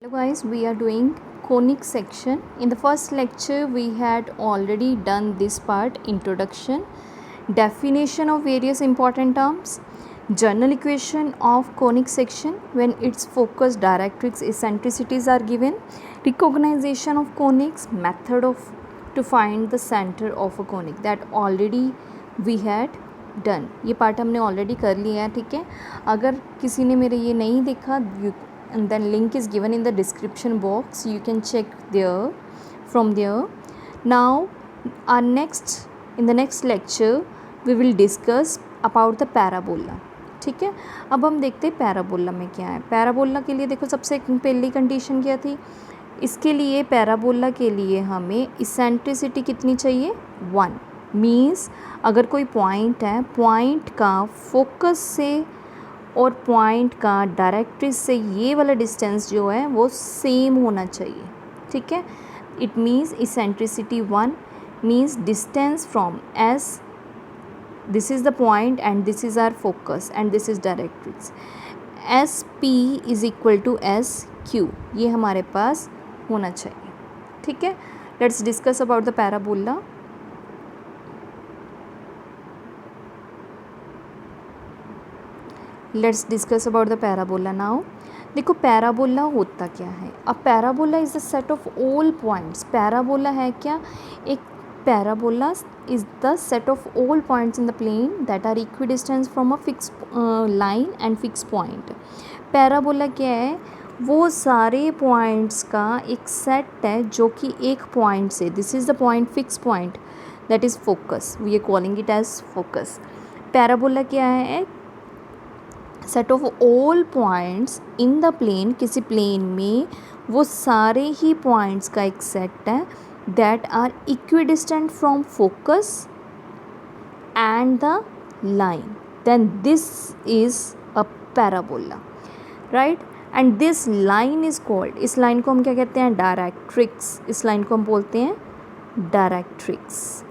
Hello guys, we are doing conic section. In the first lecture we had already done this part, introduction, definition of various important terms, general equation of conic section when its focus, directrix, eccentricities are given, recognition of conics, method of to find the center of a conic, that already we had done. ये part हमने already कर लिया है, ठीक है. अगर किसी ने मेरे ये नहीं देखा, and then link is given in the description box, you can check there from there. Now in the next lecture we will discuss about the parabola. ठीक है. अब हम देखते हैं पैराबोला में क्या है. पैराबोला के लिए देखो सबसे पहली कंडीशन क्या थी. इसके लिए पैराबोला के लिए हमें इसेंट्रिसिटी कितनी चाहिए, 1. मीन्स अगर कोई पॉइंट है, पॉइंट का फोकस से और पॉइंट का डायरेक्ट्रिस से ये वाला डिस्टेंस जो है वो सेम होना चाहिए. ठीक है. It means eccentricity 1 means distance from S, this is the point and this is our focus and this is directrix. S P is equal to S Q, ये हमारे पास होना चाहिए. ठीक है. Let's discuss about the parabola. Let's discuss about the parabola now. देखो parabola होता क्या है. अब parabola is the set of all points. Parabola है क्या, एक parabola is the set of all points in the plane that are equidistance from a fix line and fix point. Parabola क्या है, वो सारे पॉइंट्स का एक सेट है जो कि एक पॉइंट से, this is the point, fix point, that is focus, we are calling it as focus. Parabola क्या है, set of all points in the plane, किसी प्लेन में वो सारे ही पॉइंट्स का एक सेट है that are equidistant from focus and the line, then this is a parabola, right. And this line is called, इस लाइन को हम क्या कहते हैं, डायरेक्ट्रिक्स. इस लाइन को हम बोलते हैं डायरेक्ट्रिक्स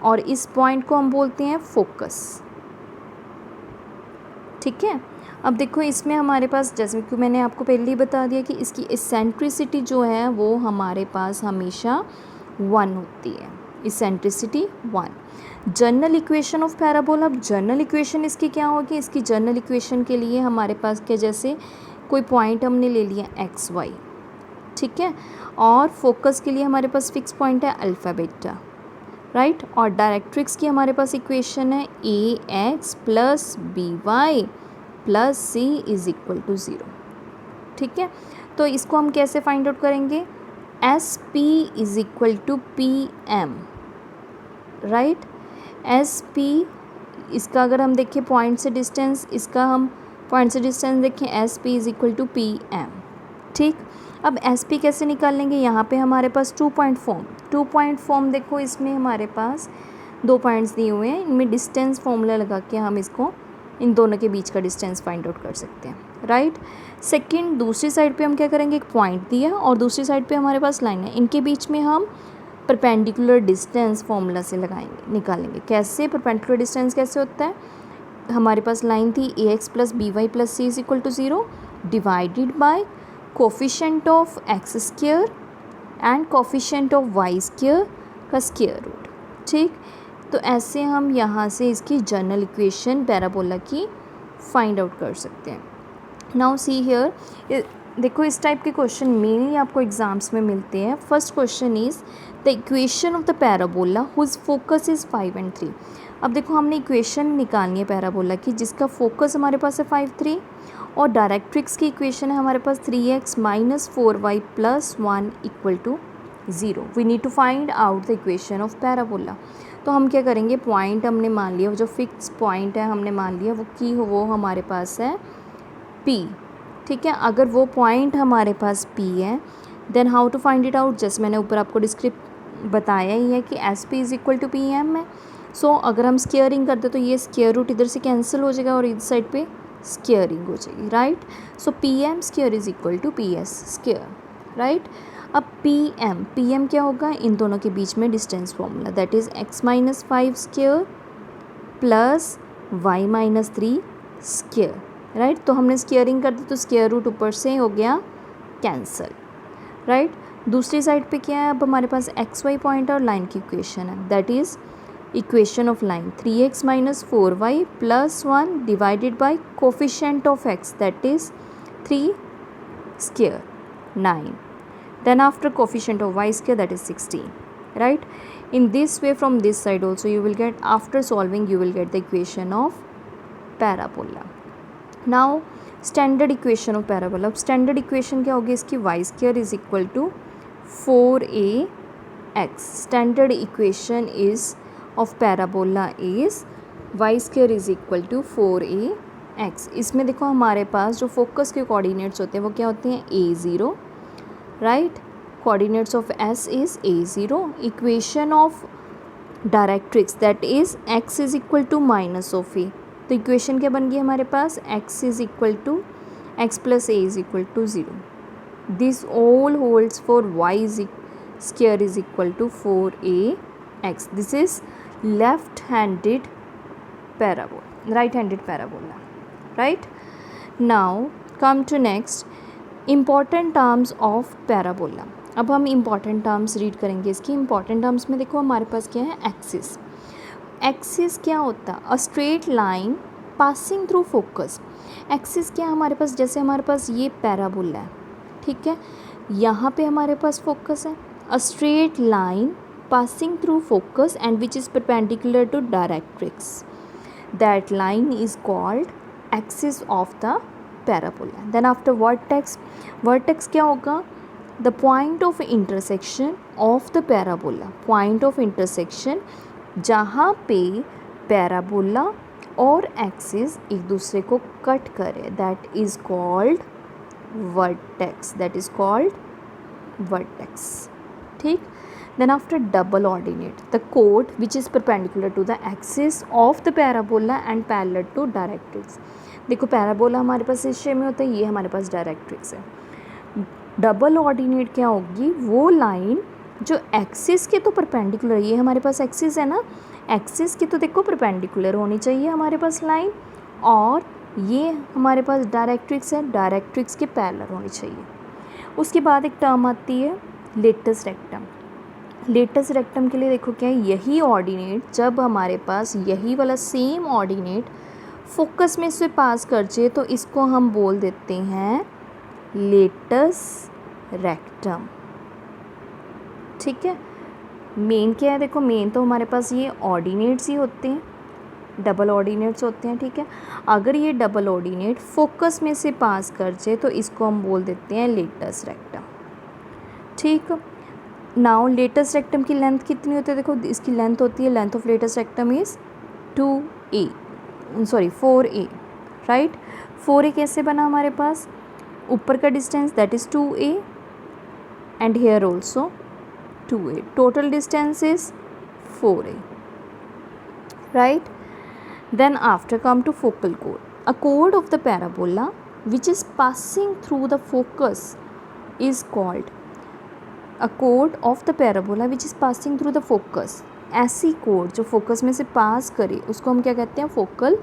और इस पॉइंट को हम बोलते हैं फोकस. ठीक है. अब देखो इसमें हमारे पास, जैसे कि मैंने आपको पहले ही बता दिया कि इसकी इसेंट्रिसिटी जो है वो हमारे पास हमेशा 1 होती है. Eccentricity 1. General equation of parabola. अब जनरल इक्वेशन इसकी क्या होगी, इसकी जनरल इक्वेशन के लिए हमारे पास क्या, जैसे कोई पॉइंट हमने ले लिया एक्स वाई, ठीक है, और फोकस के लिए हमारे पास फिक्स पॉइंट है अल्फ़ा बीटा, राइट. और डायरेक्ट्रिक्स की हमारे पास इक्वेशन है A X plus B Y plus C is equal to 0. ठीक है. तो इसको हम कैसे फाइंड आउट करेंगे, S P is equal to P M, right. S P, इसका अगर हम देखें पॉइंट से डिस्टेंस, इसका हम पॉइंट से डिस्टेंस देखें, S P is equal to P M. ठीक. अब एस पी कैसे निकालेंगे, यहाँ पे हमारे पास 2 पॉइंट फॉर्म. 2 पॉइंट फॉर्म देखो, इसमें हमारे पास 2 पॉइंट्स दिए हुए हैं, इनमें डिस्टेंस फॉर्मूला लगा के हम इसको, इन दोनों के बीच का डिस्टेंस फाइंड आउट कर सकते हैं, राइट. सेकंड, दूसरी साइड पे हम क्या करेंगे, एक पॉइंट दिया और दूसरी साइड पे हमारे पास लाइन है, इनके बीच में हम परपेंडिकुलर डिस्टेंस फॉर्मूला से लगाएंगे, निकालेंगे. कैसे परपेंडिकुलर डिस्टेंस कैसे होता है, हमारे पास लाइन थी A X plus B Y plus C is equal to 0 divided by coefficient of X square and coefficient of Y square का स्क्वायर रूट. ठीक. तो ऐसे हम यहाँ से इसकी जनरल इक्वेशन पैराबोला की फाइंड आउट कर सकते हैं. नाउ सी हियर, देखो इस टाइप के क्वेश्चन मेनली आपको एग्जाम्स में मिलते हैं. First question is the equation of the parabola whose focus is 5 and 3. अब देखो हमने इक्वेशन निकालनी है पैराबोला की जिसका फोकस हमारे पास है 5, 3 और डायरेक्ट्रिक्स की इक्वेशन है हमारे पास 3x minus 4y plus 1 equal to 0. We need to find out the equation of parabola. तो हम क्या करेंगे, पॉइंट हमने मान लिया, जो फिक्स पॉइंट है हमने मान लिया वो हमारे पास है P. ठीक है. अगर वो पॉइंट हमारे पास P है, then how to find it out, जैसे मैंने ऊपर आपको बताया ही है कि S P is equal to P M है. सो अगर हम स्क्वेयरिंग करते तो ये स्क्वेयर रूट इधर से कैंसिल हो जाएगा और इस साइड पे स्क्वेयरिंग हो जाएगी, right. So P M square is equal to P S square, right. अब पी एम क्या होगा, इन दोनों के बीच में distance formula, that is x minus 5 square plus y minus 3 square, right. तो हमने स्क्वेयरिंग कर दी तो स्क्वेयर रूट ऊपर से हो गया कैंसल, राइट। दूसरी साइड पे क्या है, अब हमारे पास एक्स वाई पॉइंट और लाइन की इक्वेशन है, that is equation of line 3x minus 4y plus 1 divided by coefficient of x that is 3 square 9, then after coefficient of y square that is 16, right. In this way from this side also you will get, after solving you will get the equation of parabola. Now standard equation of parabola, अब standard equation क्या होगी इसकी, y square is equal to 4ax. standard equation is of parabola is y square is equal to 4ax. इसमें देखो हमारे पास जो focus के coordinates होते हैं वो क्या होते हैं, a0, right. Coordinates of s is a0. Equation of directrix that is x is equal to minus of a. तो इक्वेशन क्या बन गई हमारे पास, x is equal to x plus a is equal to 0. This all holds for y square is equal to 4ax. This is left handed parabola, right handed parabola, right. Now come to next important terms of parabola. अब हम important terms read करेंगे इसकी. important terms में देखो हमारे पास क्या है, एक्सिस. एक्सिस क्या होता है, a straight line passing through focus. Axis क्या है हमारे पास, जैसे हमारे पास ये पैराबोला है, ठीक है, यहाँ पे हमारे पास फोकस है. A straight line passing through focus and which is perpendicular to directrix. That line is called axis of the parabola. Then after vertex, vertex क्या होगा, the point of intersection of the parabola. point of intersection जहाँ पे parabola और axis एक दूसरे को cut करे, that is called vertex. that is called vertex, ठीक. Then after double ordinate, the chord which is perpendicular to the axis of the parabola and parallel to directrix. देखो parabola हमारे पास इस shape में होता है, ये हमारे पास डायरेक्ट्रिक्स है. डबल ऑर्डिनेट क्या होगी, वो लाइन जो एक्सिस के तो परपेंडिकुलर, ये हमारे पास एक्सिस है ना, एक्सिस की तो देखो परपेंडिकुलर होनी चाहिए हमारे पास लाइन, और ये हमारे पास डायरेक्ट्रिक्स है, डायरेक्ट्रिक्स के पैरेलल होनी चाहिए. उसके बाद एक टर्म आती है लेटस रेक्टम. लेटस रेक्टम के लिए देखो क्या है, यही ऑर्डिनेट जब हमारे पास यही वाला सेम ऑर्डिनेट फोकस में से पास कर जाए तो इसको हम बोल देते हैं लेटस रेक्टम, ठीक है. मेन क्या है, देखो मेन तो हमारे पास ये ऑर्डिनेट्स ही होते हैं, डबल ऑर्डिनेट्स होते हैं, ठीक है. अगर ये डबल ऑर्डिनेट फोकस में से पास कर जाए तो इसको हम बोल देते हैं लेटस रेक्टम, ठीक. नाउ लेटस रेक्टम की लेंथ कितनी होती है, देखो इसकी लेंथ होती है, length of latus rectum is 4a, right. 4a कैसे बना हमारे पास, ऊपर का distance that is 2a and here also 2a, total distance is 4a, right. Then after come to focal code. A code of the parabola which is passing through the focus is called, a code of the parabola which is passing through the focus. ऐसी code जो focus में से पास करे उसको हम क्या कहते हैं, focal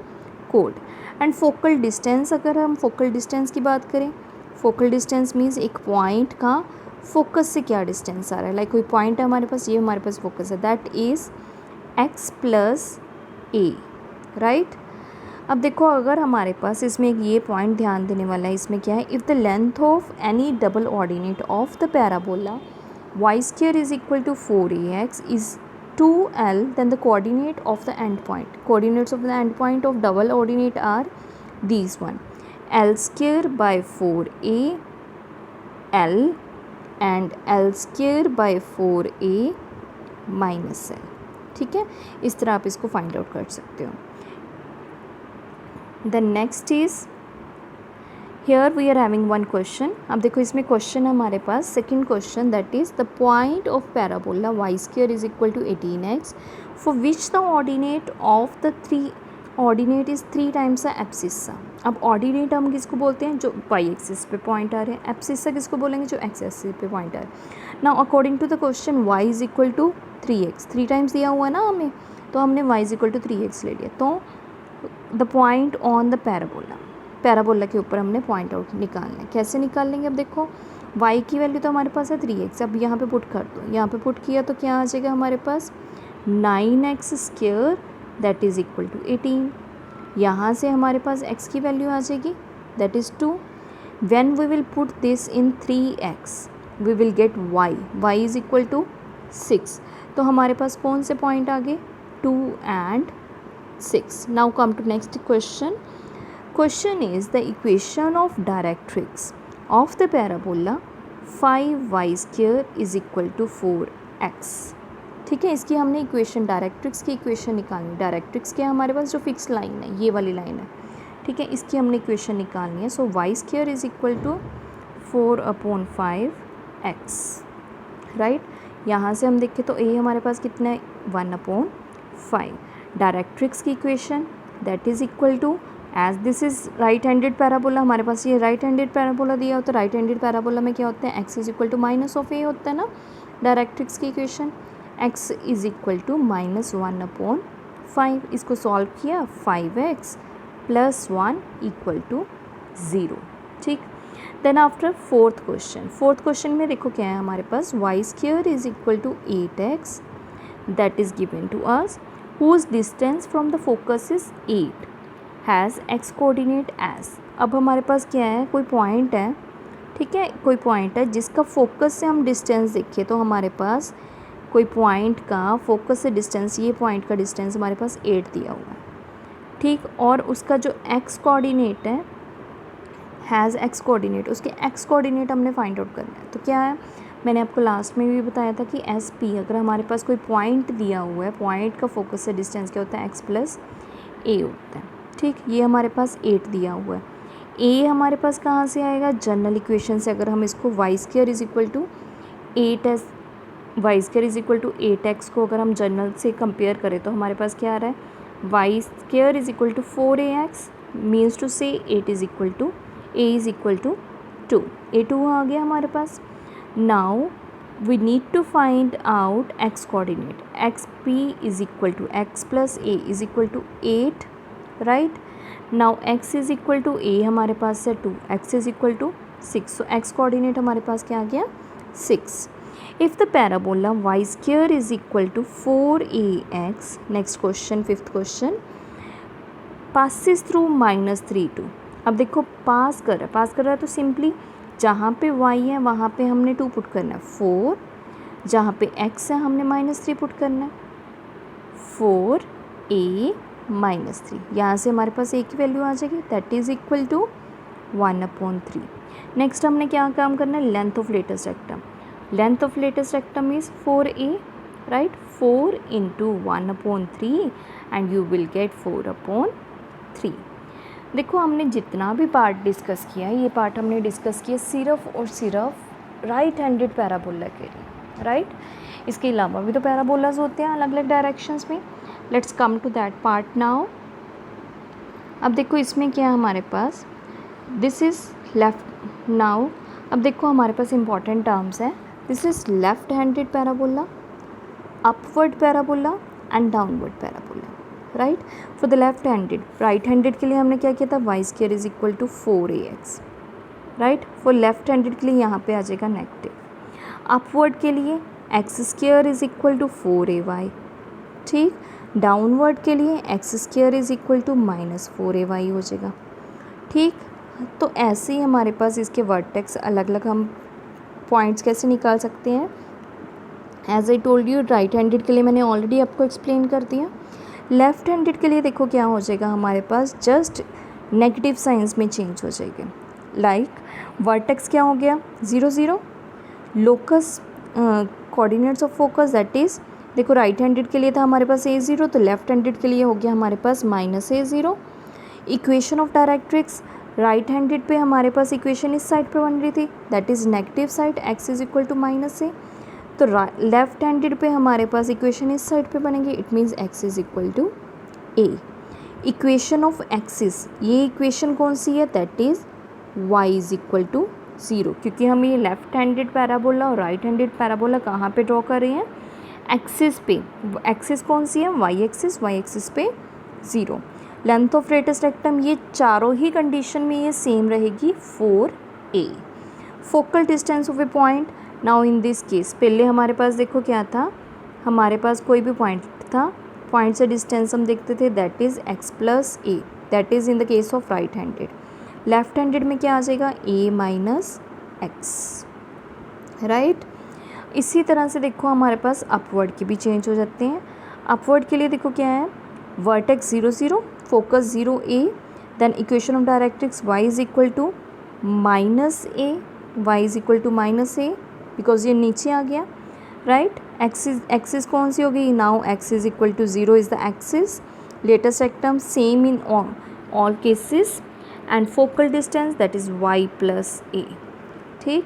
code. And focal distance, अगर हम फोकल डिस्टेंस की बात करें, फोकल डिस्टेंस मीन्स एक पॉइंट का फोकस से क्या डिस्टेंस आ रहा है. लाइक कोई पॉइंट है हमारे पास, ये हमारे पास फोकस है, that is x plus a, right. अब देखो अगर हमारे पास इसमें एक ये पॉइंट ध्यान देने वाला है, इसमें क्या है, if the length of any double ordinate of the parabola y square is equal to 4ax is 2l, then the coordinate of the end point, coordinates of the end point of double ordinate are these one, l square by 4a l and l square by 4a minus l, ठीक है. इस तरह आप इसको find out कर सकते हो. The next is here we are having one question. अब देखो इसमें क्वेश्चन है हमारे पास, second question, that is the point of parabola y square is equal to 18x for which the ordinate of the three ordinate is 3 times the abscissa. अब ordinate हम किसको बोलते हैं, जो y एक्सिस पे पॉइंट आ रहे हैं. एब्सिसा किसको बोलेंगे, जो x एक्सिस पे पॉइंट आ रहे हैं. Now according to the question y is equal to 3x, 3 times दिया हुआ है ना हमें, तो हमने y is equal to 3x ले लिया. तो the point on the parabola, parabola के ऊपर हमने पॉइंट आउट निकालना है. कैसे निकाल लेंगे, अब देखो y की वैल्यू तो हमारे पास है 3x, अब यहाँ पे पुट कर दो, यहाँ पे पुट किया तो क्या आ जाएगा हमारे पास 9x² that is equal to 18। यहाँ से हमारे पास x की वैल्यू आ जाएगी that is 2। When we will put this in 3x we will get y is equal to 6। तो हमारे पास कौन से पॉइंट आ गए 2 and 6। Now come to next question. Question is the equation of directrix of the parabola 5y² is equal to 4x। ठीक है, इसकी हमने equation directrix की इक्वेशन निकालनी। डायरेक्ट्रिक्स क्या है हमारे पास, जो फिक्स लाइन है, ये वाली लाइन है, ठीक है, इसकी हमने इक्वेशन निकालनी है। So y² is equal to 4/5x, right. यहाँ से हम देखें तो a हमारे पास कितना है 1/5। डायरेक्ट्रिक्स की equation that is equal to, as this is right handed parabola, हमारे पास ये राइट हैंडेड पैराबोला दिया होता है। राइट हैंडेड पैराबोला में क्या होता है, x is equal to minus of a होता है ना। डायरेक्ट्रिक्स की equation x is equal to -1/5। इसको सॉल्व किया 5x + 1 इक्वल टू 0, ठीक। देन आफ्टर फोर्थ क्वेश्चन में देखो क्या है हमारे पास, y² is equal to 8x that is given to us whose distance from the focus is 8 has x coordinate as. अब हमारे पास क्या है, कोई पॉइंट है, ठीक है, कोई पॉइंट है जिसका फोकस से हम डिस्टेंस देखें तो हमारे पास कोई पॉइंट का फोकस से डिस्टेंस, ये पॉइंट का डिस्टेंस हमारे पास 8 दिया हुआ है, ठीक। और उसका जो x कोऑर्डिनेट है, हैज़ x कोऑर्डिनेट, उसके x कोऑर्डिनेट हमने फाइंड आउट करना है। तो क्या है, मैंने आपको लास्ट में भी बताया था कि SP अगर हमारे पास कोई पॉइंट दिया हुआ है, पॉइंट का फोकस से डिस्टेंस क्या होता है, x + a होता है, ठीक। ये हमारे पास 8 दिया हुआ है। a हमारे पास कहाँ से आएगा, जनरल इक्वेशन से। अगर हम इसको y² is equal to 8s, y² is equal to 8x को अगर हम जनरल से कंपेयर करें तो हमारे पास क्या आ रहा है, y² is equal to 4ax, means two से 8 is equal to a is equal to 2, a2 आ गया हमारे पास। Now we need to find out x coordinate. xp is equal to x + a is equal to 8, right. Now x is equal to a हमारे पास है 2, x is equal to 6, so x coordinate हमारे पास क्या आ गया 6। If the parabola y² is equal to 4ax, next question, fifth question, passes through -3 2। अब देखो पास कर रहा है तो सिंपली जहाँ पे y है वहाँ पे हमने 2 पुट करना है 4, जहाँ पे x है हमने -3 पुट करना है 4a -3। यहाँ से हमारे पास a की वैल्यू आ जाएगी that is equal to 1/3। Next हमने क्या काम करना है, length of latus rectum. Length of latus rectum is 4a, right. 4 × 1/3 and you will get 4/3। देखो हमने जितना भी पार्ट डिस्कस किया, ये पार्ट हमने डिस्कस किया सिर्फ और सिर्फ राइट हैंडेड पैराबोला के लिए, राइट। इसके अलावा भी तो पैराबोलाज होते हैं अलग अलग डायरेक्शंस में। Let's come to that part now. अब देखो इसमें क्या है हमारे पास, दिस इज़ लेफ्ट। नाउ अब देखो हमारे पास इंपॉर्टेंट टर्म्स है, this is left handed parabola, upward parabola and downward parabola, right. For the left handed, right handed के लिए हमने क्या किया था, y² is equal to 4ax, right. For left handed के लिए यहाँ पे आ जाएगा नेगेटिव। अपवर्ड के लिए x² is equal to 4ay, ठीक। डाउनवर्ड के लिए x² is equal to -4ay हो जाएगा, ठीक। तो ऐसे ही हमारे पास इसके वर्टेक्स अलग अलग हम पॉइंट्स कैसे निकाल सकते हैं। As I told you, right handed के लिए मैंने ऑलरेडी आपको एक्सप्लेन कर दिया। लेफ़्ट हैंडेड के लिए देखो क्या हो जाएगा हमारे पास, जस्ट नेगेटिव साइंस में चेंज हो जाएगा। लाइक वर्टेक्स क्या हो गया 0 0, locus coordinates of focus that is, देखो राइट हैंडेड के लिए था हमारे पास a0, तो लेफ़्ट हैंडेड के लिए हो गया हमारे पास -a0। Equation of directrix, right handed पे हमारे पास इक्वेशन इस साइड पे बन रही थी that is negative side, x is equal to -a। तो लेफ्ट हैंडेड पे हमारे पास इक्वेशन इस साइड पे बनेंगे, it means x is equal to a। Equation of axis, ये इक्वेशन कौन सी है, that is y is equal to 0, क्योंकि हम ये लेफ्ट हैंडेड पैराबोला और राइट हैंडेड पैराबोला कहाँ पे ड्रॉ कर रहे हैं, एक्सिस पे। एक्सिस कौन सी है, y एक्सिस पे 0। लेंथ ऑफ लेटेस्ट रेक्टम, ये चारों ही कंडीशन में ये सेम रहेगी 4a। Focal distance of A point, now in this case पहले हमारे पास देखो क्या था, हमारे पास कोई भी पॉइंट था, पॉइंट से डिस्टेंस हम देखते थे that is x plus A, that is in the case of right handed. Left handed में क्या आ जाएगा, a माइनस एक्स, राइट। इसी तरह से देखो हमारे पास अपवर्ड के भी चेंज हो जाते हैं। अपवर्ड के लिए देखो क्या है, vertex 0 0, focus 0 a, then equation of directrix y is equal to minus a, y is equal to minus a, because ये नीचे आ गया, राइट। एक्सिस कौन सी हो गई, now x is equal to 0 is the axis, latus rectum same in all cases, and focal distance that is y plus A, ठीक।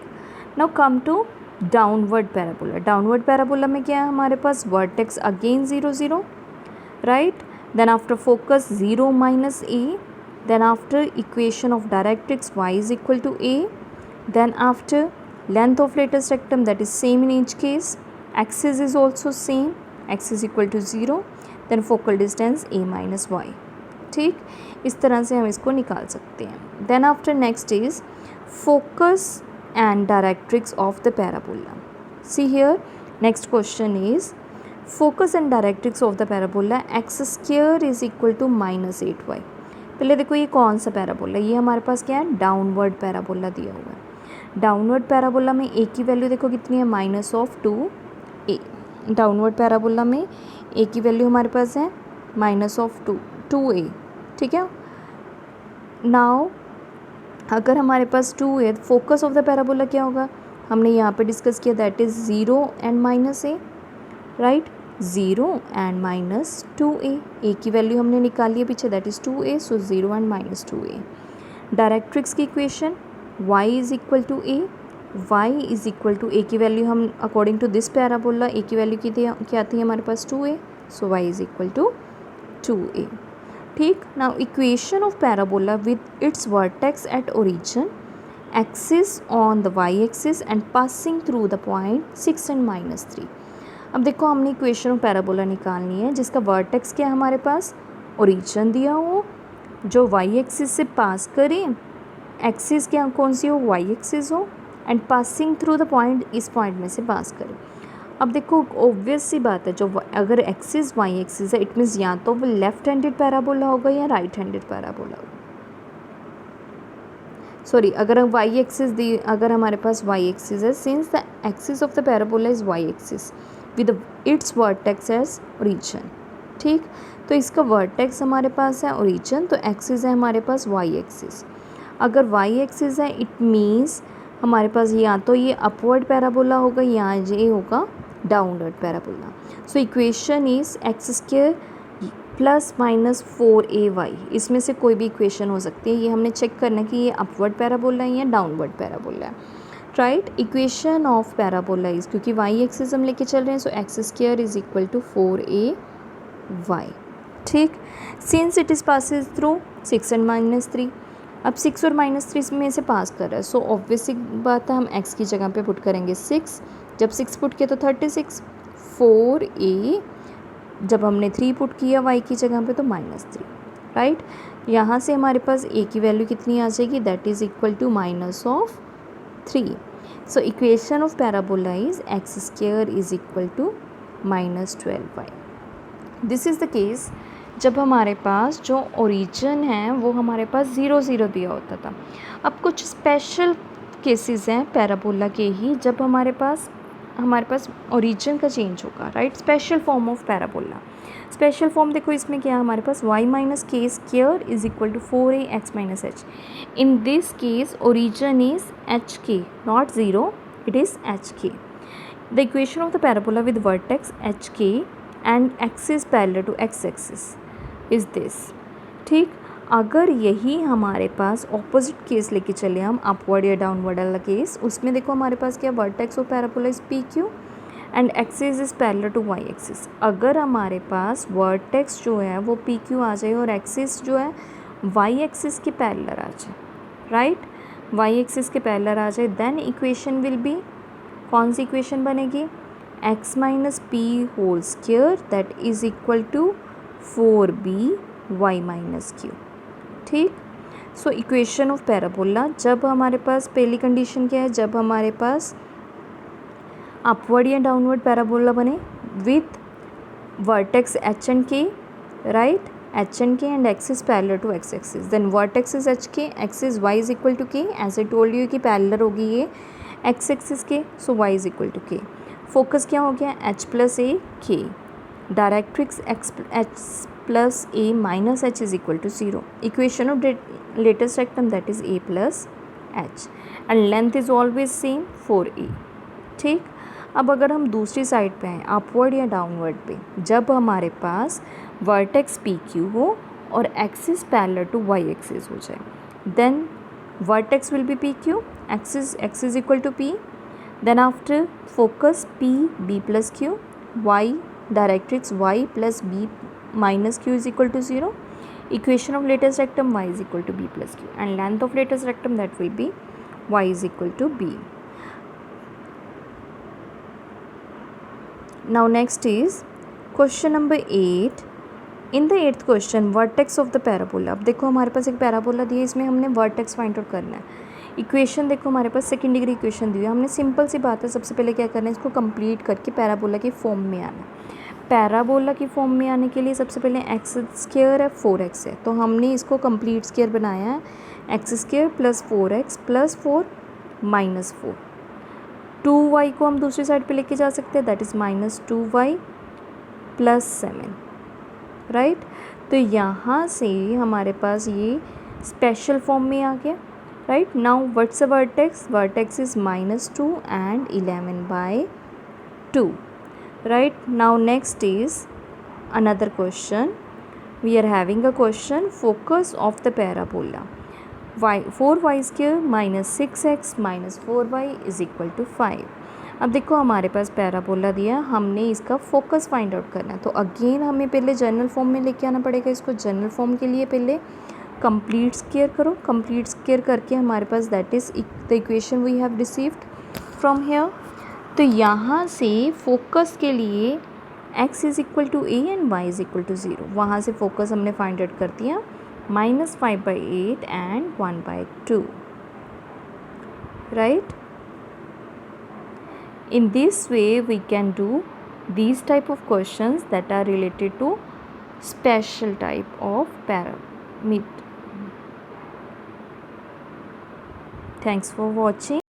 Now come to downward parabola. Downward parabola में क्या है हमारे पास, vertex again 0 0, right, then after focus 0 minus A, then after equation of directrix y is equal to a, then after length of latest rectum that is same in each case, axis is also same, x is equal to 0, then focal distance a minus y, ठीक। इस तरह से हम इसको निकाल सकते हैं। then after next is focus and directrix of the parabola. See here, next question is focus and directrix of the parabola x square is equal to minus 8y। पहले देखो ये कौन सा पैराबोला, ये हमारे पास क्या है, डाउनवर्ड पैराबोला दिया हुआ है। डाउनवर्ड पैराबोला में ए की वैल्यू देखो कितनी है, minus of 2a। Downward parabola में ए की वैल्यू हमारे पास है माइनस ऑफ 2a, ठीक है। नाउ अगर हमारे पास 2 है, फोकस ऑफ द पैराबोला क्या होगा, हमने यहाँ पे डिस्कस किया that is 0 and minus A, right, 0 and minus 2a, A की वैल्यू हमने निकाली है पीछे that is 2a, so 0 and minus 2a। Directrix की equation y is equal to a, y is equal to a की value हम according to this parabola a की value क्या आती है हमारे पास 2a, so y is equal to 2a, ठीक। Now equation of parabola with its vertex at origin, axis on the y axis and passing through the point 6 and minus 3। अब देखो हमने इक्वेशन ऑफ पैराबोला निकालनी है जिसका vertex क्या है हमारे पास, ओरिजिन दिया हो, जो वाई एक्सिस से पास करें, एक्सिस क्या कौन सी हो, वाई एक्सिस हो, and passing through the point, इस पॉइंट में से पास करें। अब देखो ऑब्वियस सी बात है, जो अगर एक्सिस वाई एक्सिस है इट मीन्स या तो वो लेफ्ट हैंडेड पैराबोला होगा या राइट हैंडेड पैराबोला होगा। सॉरी, अगर वाई एक्सिस दी, अगर हमारे पास वाई एक्सिस है, since the axis of the parabola is y axis with its vertex as origin, ठीक। तो इसका वर्टेक्स हमारे पास है ओरिजिन, तो एक्सिस है हमारे पास वाई एक्सिस। अगर वाई एक्सिस है इट मीन्स हमारे पास या तो ये अपवर्ड पैराबोला होगा या ये होगा downward parabola. So equation is x square plus minus 4ay, इसमें से कोई भी इक्वेशन हो सकती है। ये हमने चेक करना है कि ये अपवर्ड पैराबोला है या डाउनवर्ड पैराबोला है, right. Equation of parabola is, क्योंकि वाई एक्सिस हम लेके चल रहे हैं, so X square is equal to 4ay, ठीक। Since it is passes through 6 and minus 3, अब 6 और माइनस 3 में से पास कर रहा है, सो ऑब्वियसली बात है हम x की जगह पे पुट करेंगे 6, जब 6 पुट किया तो 36, 4a, जब हमने 3 पुट किया y की जगह पे तो -3, राइट। यहाँ से हमारे पास a की वैल्यू कितनी आ जाएगी, that is equal to minus of 3। So equation of parabola is x square is equal to -12y। This is the case जब हमारे पास जो ओरिजिन है वो हमारे पास 0 0 दिया होता था। अब कुछ स्पेशल केसेस हैं पैराबोला के ही, जब हमारे पास ओरिजिन का चेंज होगा, right. Special form of parabola, special form देखो इसमें क्या है हमारे पास, y minus K square is equal to 4ax minus H. In this case origin is H K, not 0, it is H K. The equation of the parabola with vertex H K and axis parallel to X axis is this, ठीक। अगर यही हमारे पास opposite case लेके चले हम, upward या downward वाला case, उसमें देखो हमारे पास क्या, vertex of parabola is p q and axis is parallel to y axis. अगर हमारे पास वर्टेक्स जो है वो पी क्यू आ जाए और एक्सिस जो है वाई एक्सिस के पैरेलल आ जाए, राइट, वाई एक्सिस के पैरेलल आ जाए, देन इक्वेशन विल बी, कौन सी इक्वेशन बनेगी, X minus P whole square that is equal to 4b y minus Q, ठीक। सो इक्वेशन ऑफ पैराबोला, जब हमारे पास पहली कंडीशन क्या है, जब हमारे पास अपवर्ड या डाउनवर्ड पैराबोला बने with vertex H and K, right, H and K and axis parallel to X axis, then vertex is H K, axis Y is equal to K, as I told you कि parallel होगी ये X axis के, so Y is equal to K. Focus क्या हो गया, H plus A K, directrix H plus A minus H is equal to 0, equation of latus rectum that is a plus H, and length is always same 4a। ठीक, अब अगर हम दूसरी side पे हैं, अपवर्ड या डाउनवर्ड पे, जब हमारे पास वर्टेक्स पी क्यू हो और axis parallel to y axis हो जाए, then vertex will be p q, axis equal to p, then after focus p b plus q, y directrix y plus b minus q is equal to 0, equation of latest rectum y is equal to b plus q, and length of latest rectum that will be y is equal to b. Now next is question number 8. In the 8th question, vertex of the parabola. अब देखो हमारे पास एक parabola दिया है, इसमें हमने vertex find out करना है। इक्वेशन देखो हमारे पास सेकेंड डिग्री इक्वेशन दी है, हमने सिंपल सी बात है, सबसे पहले क्या करना है, इसको कंप्लीट करके पैराबोला की फॉर्म में आना है। पैराबोला की फॉर्म में आने के लिए सबसे पहले एक्स स्क्वायर है 4x है, तो हमने इसको कंप्लीट स्क्वायर बनाया है, x square plus 4x plus 4 minus 4, 2y को हम दूसरी साइड पे लेके जा सकते हैं, that is minus 2y plus 7, right. तो यहाँ से हमारे पास ये स्पेशल फॉर्म में आ गया, right. Now what's a vertex, vertex is -2 and 11/2, right. Now next is another question. We are having a question, focus of the parabola, y 4y square minus 6x minus 4y is equal to 5। अब देखो हमारे पास parabola दिया, हमने इसका focus find out करना है, तो again हमें पहले जनरल फॉर्म में लेके आना पड़ेगा इसको। जनरल फॉर्म के लिए पहले कंप्लीट स्क्वायर करो, कंप्लीट स्क्वायर करके हमारे पास that is the equation we have received from here. तो यहाँ से फोकस के लिए x is equal to a and y is equal to 0, वहाँ से फोकस हमने फाइंड आउट कर दिया, -5/8 and 1/2, right. In this way we can do these type of questions that are related to special type of pyramid. Thanks for watching.